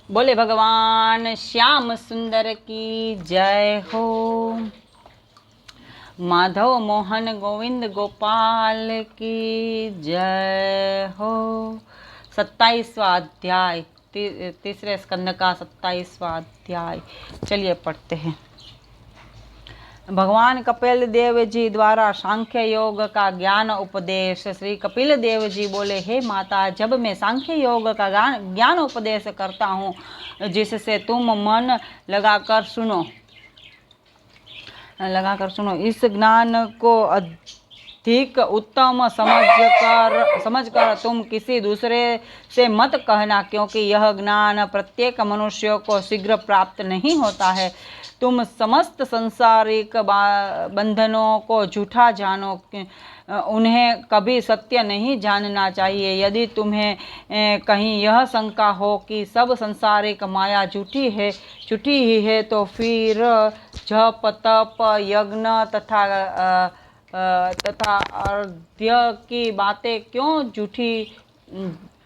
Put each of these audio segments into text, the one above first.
बोले भगवान श्याम सुंदर की जय हो। माधव मोहन गोविंद गोपाल की जय हो। 27वां अध्याय, तीसरे स्कंद का 27वां अध्याय। चलिए पढ़ते हैं। भगवान कपिल देव जी द्वारा सांख्य योग का ज्ञान उपदेश। श्री कपिल देव जी बोले, हे माता, जब मैं सांख्य योग का ज्ञान उपदेश करता हूँ जिससे तुम मन लगाकर सुनो, इस ज्ञान को अधिक उत्तम समझकर तुम किसी दूसरे से मत कहना, क्योंकि यह ज्ञान प्रत्येक मनुष्य को शीघ्र प्राप्त नहीं होता है। तुम समस्त संसारिक बंधनों को झूठा जानो, उन्हें कभी सत्य नहीं जानना चाहिए। यदि तुम्हें कहीं यह शंका हो कि सब संसारिक माया झूठी ही है, तो फिर जप तप यज्ञ तथा अर्घ्य की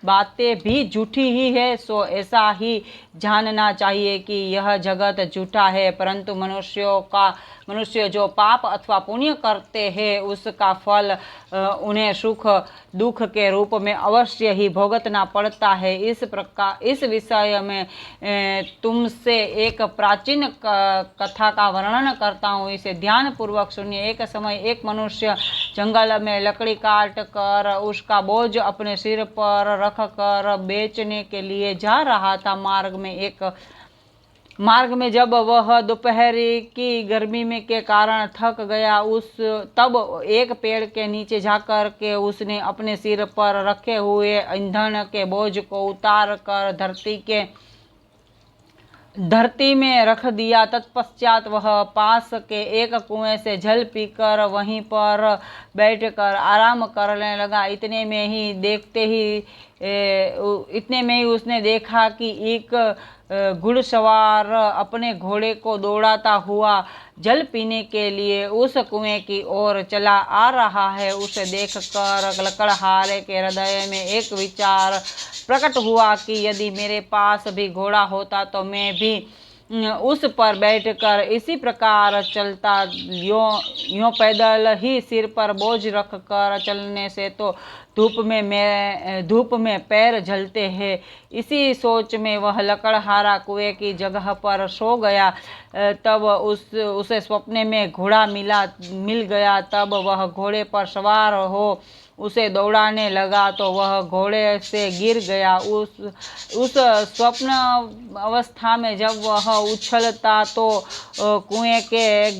बातें भी झूठी ही है। सो ऐसा ही जानना चाहिए कि यह जगत झूठा है, परंतु मनुष्य जो पाप अथवा पुण्य करते हैं उसका फल उन्हें सुख दुख के रूप में अवश्य ही भुगतना पड़ता है। इस विषय में तुमसे एक प्राचीन कथा का वर्णन करता हूँ, इसे ध्यान पूर्वक सुनिए। एक समय एक मनुष्य जंगल में लकड़ी काट कर उसका बोझ अपने सिर पर रख कर बेचने के लिए जा रहा था। मार्ग में जब वह दोपहर की गर्मी में के कारण थक गया, तब एक पेड़ के नीचे जाकर के उसने अपने सिर पर रखे हुए ईंधन के बोझ को उतार कर धरती में रख दिया। तत्पश्चात वह पास के एक कुएं से जल पीकर वहीं पर बैठकर आराम करने लगा। इतने में ही उसने देखा कि एक घुड़सवार अपने घोड़े को दौड़ाता हुआ जल पीने के लिए उस कुएं की ओर चला आ रहा है। उसे देखकर लकड़हारे के हृदय में एक विचार प्रकट हुआ कि यदि मेरे पास भी घोड़ा होता तो मैं भी उस पर बैठकर इसी प्रकार चलता। यों पैदल ही सिर पर बोझ रख कर चलने से तो धूप में पैर जलते हैं। इसी सोच में वह लकड़हारा कुएं की जगह पर सो गया। तब उसे स्वप्न में घोड़ा मिल गया। तब वह घोड़े पर सवार हो उसे दौड़ाने लगा तो वह घोड़े से गिर गया। उस स्वप्न अवस्था में जब वह उछलता तो कुएं के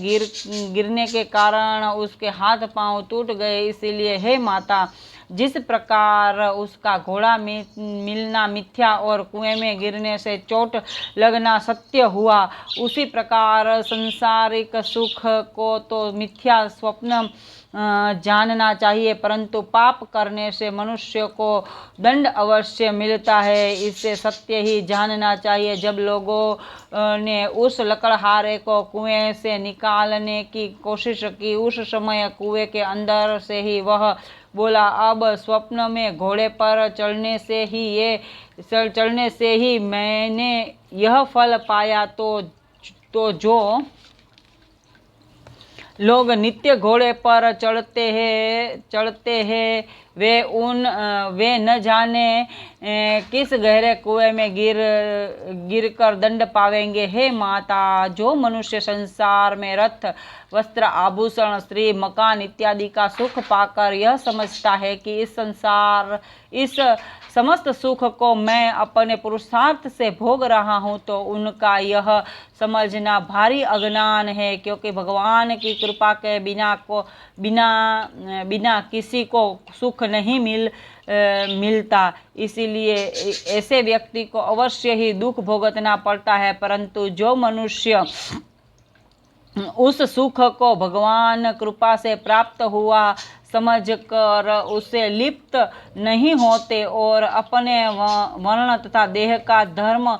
गिरने के कारण उसके हाथ पांव टूट गए। इसलिए हे माता, जिस प्रकार उसका घोड़ा मिलना मिथ्या और कुएं में गिरने से चोट लगना सत्य हुआ, उसी प्रकार संसारिक सुख को तो मिथ्या स्वप्न जानना चाहिए, परंतु पाप करने से मनुष्य को दंड अवश्य मिलता है, इसे सत्य ही जानना चाहिए। जब लोगों ने उस लकड़हारे को कुएं से निकालने की कोशिश की, उस समय कुएं के अंदर से ही वह बोला, अब स्वप्न में घोड़े पर चढ़ने से ही मैंने यह फल पाया। तो जो लोग नित्य घोड़े पर चढ़ते हैं वे न जाने किस गहरे कुएं में गिर कर दंड पावेंगे। हे माता, जो मनुष्य संसार में रथ वस्त्र आभूषण स्त्री मकान इत्यादि का सुख पाकर यह समझता है कि इस समस्त सुख को मैं अपने पुरुषार्थ से भोग रहा हूँ, तो उनका यह समझना भारी अज्ञान है, क्योंकि भगवान की कृपा के बिना किसी को सुख नहीं मिलता। इसीलिए ऐसे व्यक्ति को अवश्य ही दुख भोगतना पड़ता है। परंतु जो मनुष्य उस सुख को भगवान कृपा से प्राप्त हुआ समझकर उसे लिप्त नहीं होते और अपने वर्ण तथा देह का धर्म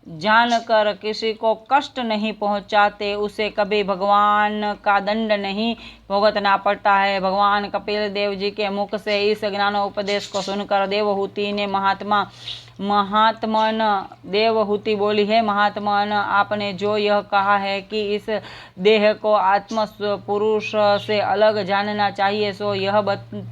जानकर किसी को कष्ट नहीं पहुंचाते, उसे कभी भगवान का दंड नहीं भुगतना पड़ता है। भगवान कपिल देव जी के मुख से इस ज्ञानोपदेश को सुनकर देवहूति ने महात्मा महात्मन देवहूति बोली, है महात्मन, आपने जो यह कहा है कि इस देह को आत्म पुरुष से अलग जानना चाहिए, सो यह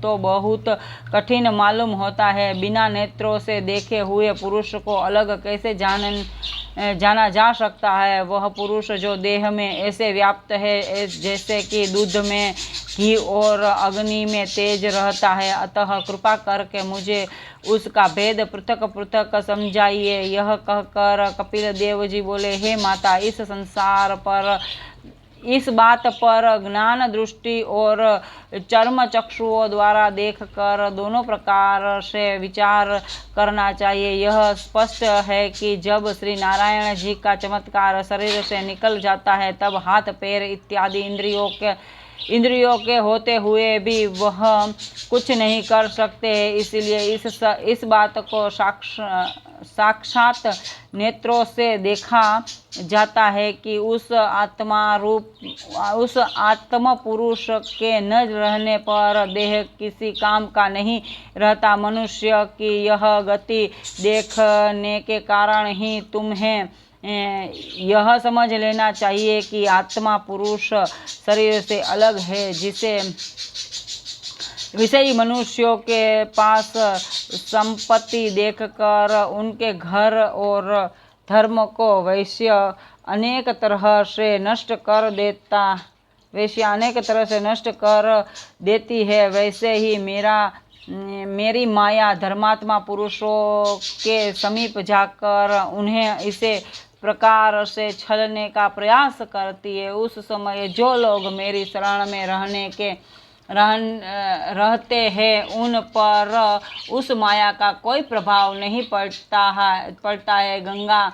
तो बहुत कठिन मालूम होता है। बिना नेत्रों से देखे हुए पुरुष को अलग कैसे जाना जा सकता है? वह पुरुष जो देह में ऐसे व्याप्त है जैसे कि दूध में घी और अग्नि में तेज रहता है। अतः कृपा करके मुझे उसका भेद पृथक पृथक समझाइए। यह कहकर कपिल देव जी बोले, हे माता, इस संसार पर इस बात पर ज्ञान दृष्टि और चर्म चक्षुओं द्वारा देखकर दोनों प्रकार से विचार करना चाहिए। यह स्पष्ट है कि जब श्री नारायण जी का चमत्कार शरीर से निकल जाता है तब हाथ पैर इत्यादि इंद्रियों के होते हुए भी वह कुछ नहीं कर सकते। इसलिए इस बात को साक्षात नेत्रों से देखा जाता है कि उस आत्म पुरुष के न रहने पर देह किसी काम का नहीं रहता। मनुष्य की यह गति देखने के कारण ही तुम्हें यह समझ लेना चाहिए कि आत्मा पुरुष शरीर से अलग है। जिसे विषयी मनुष्यों के पास संपत्ति देखकर उनके घर और धर्म को वैश्य अनेक तरह से नष्ट कर देती है, वैसे ही मेरी माया धर्मात्मा पुरुषों के समीप जाकर उन्हें इसे प्रकार से छलने का प्रयास करती है। उस समय जो लोग मेरी शरण में रहते हैं उन पर उस माया का कोई प्रभाव नहीं पड़ता है। गंगा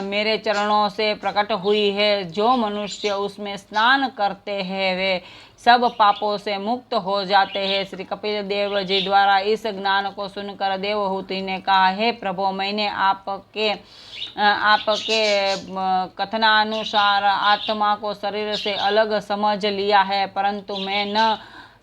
मेरे चरणों से प्रकट हुई है। जो मनुष्य उसमें स्नान करते हैं वे सब पापों से मुक्त हो जाते हैं। श्री कपिल देव जी द्वारा इस ज्ञान को सुनकर देवहूति ने कहा, हे प्रभु, मैंने आपके कथनानुसार आत्मा को शरीर से अलग समझ लिया है, परंतु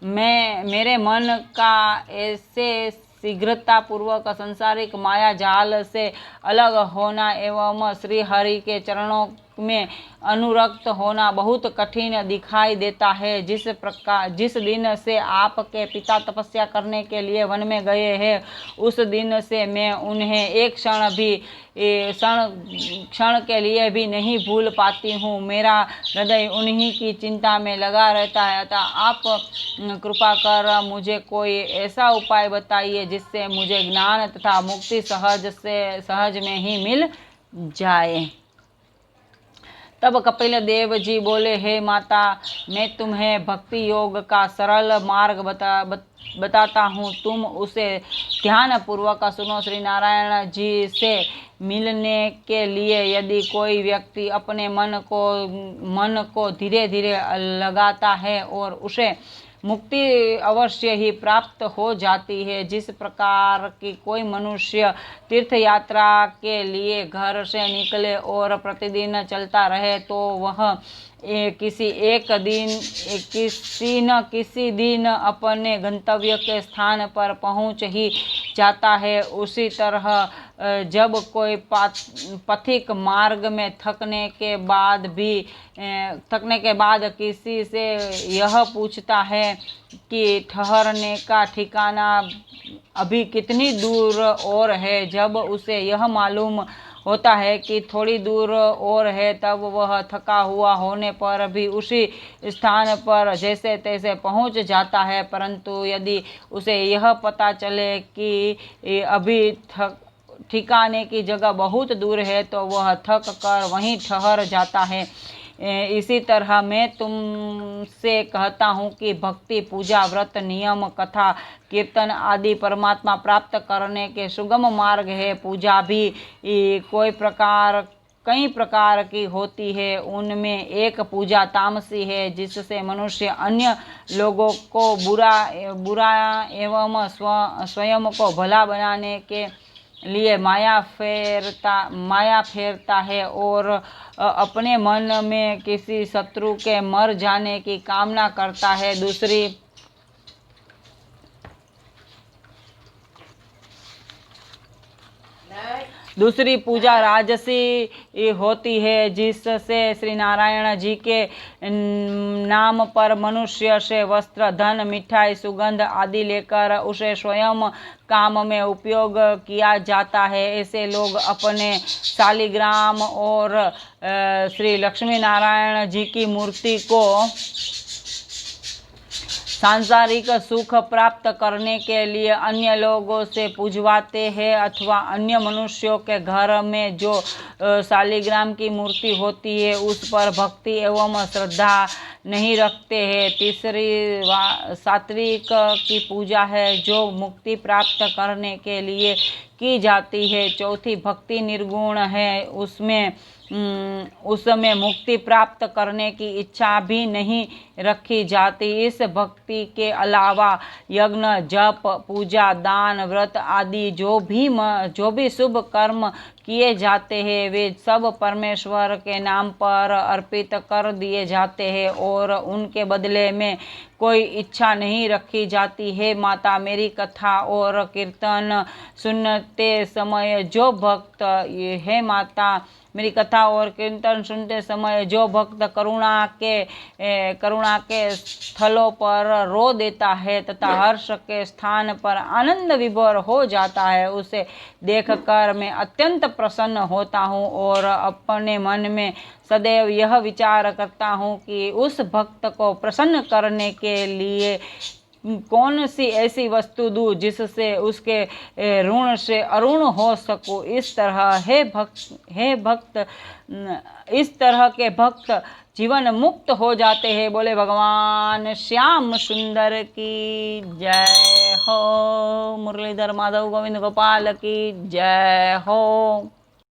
मेरे मन का ऐसे शीघ्रता पूर्वक संसारिक माया जाल से अलग होना एवं श्री हरि के चरणों में अनुरक्त होना बहुत कठिन दिखाई देता है। जिस दिन से आपके पिता तपस्या करने के लिए वन में गए हैं उस दिन से मैं उन्हें एक क्षण के लिए भी नहीं भूल पाती हूँ। मेरा हृदय उन्हीं की चिंता में लगा रहता है। अतः आप कृपा कर मुझे कोई ऐसा उपाय बताइए जिससे मुझे ज्ञान तथा मुक्ति सहज में ही मिल जाए। तब कपिल देव जी बोले, हे माता, मैं तुम्हें भक्ति योग का सरल मार्ग बताता हूँ, तुम उसे ध्यान पूर्वक सुनो। श्री नारायण जी से मिलने के लिए यदि कोई व्यक्ति अपने मन को धीरे धीरे लगाता है और उसे मुक्ति अवश्य ही प्राप्त हो जाती है। जिस प्रकार की कोई मनुष्य तीर्थ यात्रा के लिए घर से निकले और प्रतिदिन चलता रहे तो वह किसी न किसी दिन अपने गंतव्य के स्थान पर पहुंच ही जाता है। उसी तरह जब कोई पथिक मार्ग में थकने के बाद किसी से यह पूछता है कि ठहरने का ठिकाना अभी कितनी दूर और है, जब उसे यह मालूम होता है कि थोड़ी दूर और है, तब वह थका हुआ होने पर भी उसी स्थान पर जैसे तैसे पहुंच जाता है। परंतु यदि उसे यह पता चले कि अभी ठिकाने की जगह बहुत दूर है तो वह थक कर वहीं ठहर जाता है। इसी तरह मैं तुमसे कहता हूँ कि भक्ति, पूजा, व्रत, नियम, कथा, कीर्तन आदि परमात्मा प्राप्त करने के सुगम मार्ग है। पूजा भी कई प्रकार की होती है। उनमें एक पूजा तामसी है जिससे मनुष्य अन्य लोगों को बुरा एवं स्वयं को भला बनाने के लिए माया फेरता है और अपने मन में किसी शत्रु के मर जाने की कामना करता है। दूसरी पूजा राजसी होती है, जिससे श्री नारायण जी के नाम पर मनुष्य से वस्त्र, धन, मिठाई, सुगंध आदि लेकर उसे स्वयं काम में उपयोग किया जाता है। ऐसे लोग अपने शालिग्राम और श्री लक्ष्मी नारायण जी की मूर्ति को सांसारिक सुख प्राप्त करने के लिए अन्य लोगों से पूजवाते हैं, अथवा अन्य मनुष्यों के घर में जो शालिग्राम की मूर्ति होती है उस पर भक्ति एवं श्रद्धा नहीं रखते हैं। तीसरी सात्विक की पूजा है, जो मुक्ति प्राप्त करने के लिए की जाती है। चौथी भक्ति निर्गुण है, उसमें मुक्ति प्राप्त करने की इच्छा भी नहीं रखी जाती। इस भक्ति के अलावा यज्ञ, जप, पूजा, दान, व्रत आदि जो भी शुभ कर्म किए जाते हैं वे सब परमेश्वर के नाम पर अर्पित कर दिए जाते हैं और उनके बदले में कोई इच्छा नहीं रखी जाती है। माता, मेरी कथा और कीर्तन सुनते समय जो भक्त है माता मेरी कथा और कीर्तन सुनते समय जो भक्त करुणा के स्थलों पर रो देता है तथा हर्ष के स्थान पर आनंद विभोर हो जाता है, उसे देखकर मैं अत्यंत प्रसन्न होता हूँ और अपने मन में सदैव यह विचार करता हूँ कि उस भक्त को प्रसन्न करने के लिए कौन सी ऐसी वस्तु दूँ जिससे उसके ऋण से अरुण हो सकूँ। इस तरह के भक्त जीवन मुक्त हो जाते हैं। बोले भगवान श्याम सुंदर की जय हो। मुरलीधर माधव गोविंद गोपाल की जय हो।